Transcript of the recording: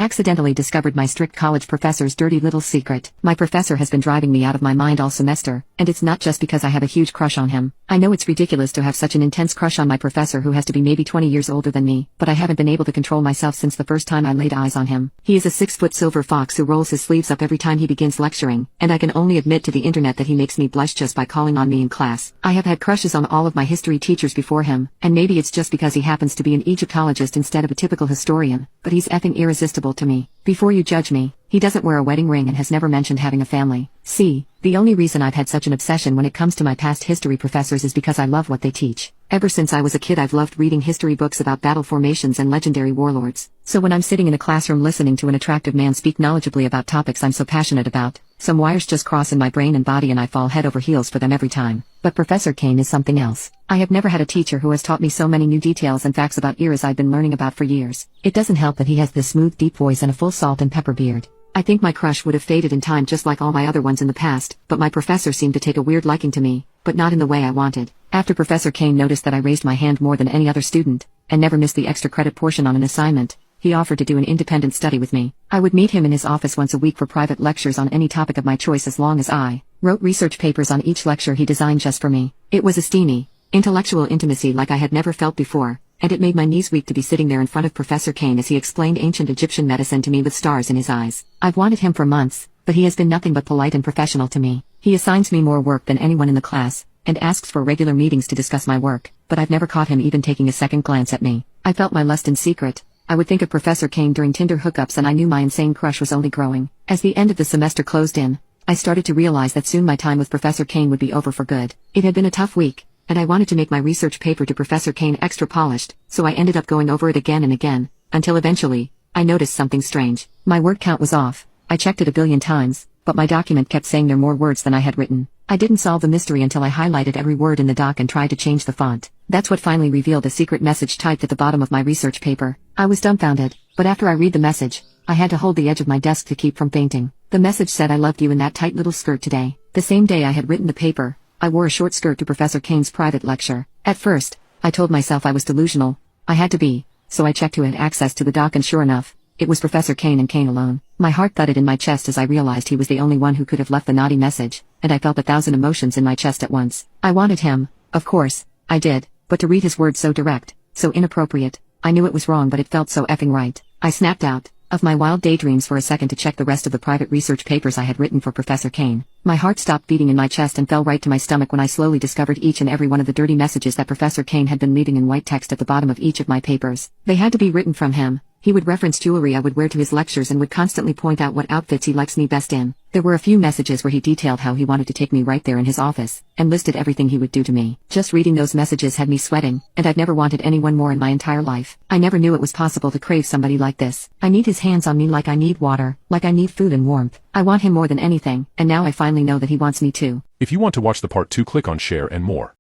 Accidentally discovered my strict college professor's dirty little secret. My professor has been driving me out of my mind all semester, and it's not just because I have a huge crush on him. I know it's ridiculous to have such an intense crush on my professor who has to be maybe 20 years older than me, but I haven't been able to control myself since the first time I laid eyes on him. He is a 6-foot silver fox who rolls his sleeves up every time he begins lecturing, and I can only admit to the internet that he makes me blush just by calling on me in class. I have had crushes on all of my history teachers before him, and maybe it's just because he happens to be an Egyptologist instead of a typical historian, but he's effing irresistible to me. Before you judge me, he doesn't wear a wedding ring and has never mentioned having a family. See, the only reason I've had such an obsession when it comes to my past history professors is because I love what they teach. Ever since I was a kid I've loved reading history books about battle formations and legendary warlords. So when I'm sitting in a classroom listening to an attractive man speak knowledgeably about topics I'm so passionate about, some wires just cross in my brain and body and I fall head over heels for them every time. But Professor Kane is something else. I have never had a teacher who has taught me so many new details and facts about eras I've been learning about for years. It doesn't help that he has this smooth deep voice and a full salt and pepper beard. I think my crush would have faded in time just like all my other ones in the past, but my professor seemed to take a weird liking to me, but not in the way I wanted. After Professor Kane noticed that I raised my hand more than any other student, and never missed the extra credit portion on an assignment, he offered to do an independent study with me. I would meet him in his office once a week for private lectures on any topic of my choice as long as I wrote research papers on each lecture he designed just for me. It was a steamy, intellectual intimacy like I had never felt before, and it made my knees weak to be sitting there in front of Professor Kane as he explained ancient Egyptian medicine to me with stars in his eyes. I've wanted him for months, but he has been nothing but polite and professional to me. He assigns me more work than anyone in the class, and asks for regular meetings to discuss my work, but I've never caught him even taking a second glance at me. I felt my lust in secret. I would think of Professor Kane during Tinder hookups and I knew my insane crush was only growing. As the end of the semester closed in, I started to realize that soon my time with Professor Kane would be over for good. It had been a tough week, and I wanted to make my research paper to Professor Kane extra polished, so I ended up going over it again and again, until eventually, I noticed something strange. My word count was off. I checked it a billion times, but my document kept saying there were more words than I had written. I didn't solve the mystery until I highlighted every word in the doc and tried to change the font. That's what finally revealed a secret message typed at the bottom of my research paper. I was dumbfounded, but after I read the message, I had to hold the edge of my desk to keep from fainting. The message said I loved you in that tight little skirt today. The same day I had written the paper, I wore a short skirt to Professor Kane's private lecture. At first, I told myself I was delusional. I had to be, so I checked who had access to the doc and sure enough, it was Professor Kane and Kane alone. My heart thudded in my chest as I realized he was the only one who could have left the naughty message, and I felt 1,000 emotions in my chest at once. I wanted him, of course, I did, but to read his words so direct, so inappropriate, I knew it was wrong but it felt so effing right. I snapped out of my wild daydreams for a second to check the rest of the private research papers I had written for Professor Kane. My heart stopped beating in my chest and fell right to my stomach when I slowly discovered each and every one of the dirty messages that Professor Kane had been leaving in white text at the bottom of each of my papers. They had to be written from him. He would reference jewelry I would wear to his lectures and would constantly point out what outfits he likes me best in. There were a few messages where he detailed how he wanted to take me right there in his office, and listed everything he would do to me. Just reading those messages had me sweating, and I've never wanted anyone more in my entire life. I never knew it was possible to crave somebody like this. I need his hands on me like I need water, like I need food and warmth. I want him more than anything, and now I finally know that he wants me too. If you want to watch the part 2, click on share and more.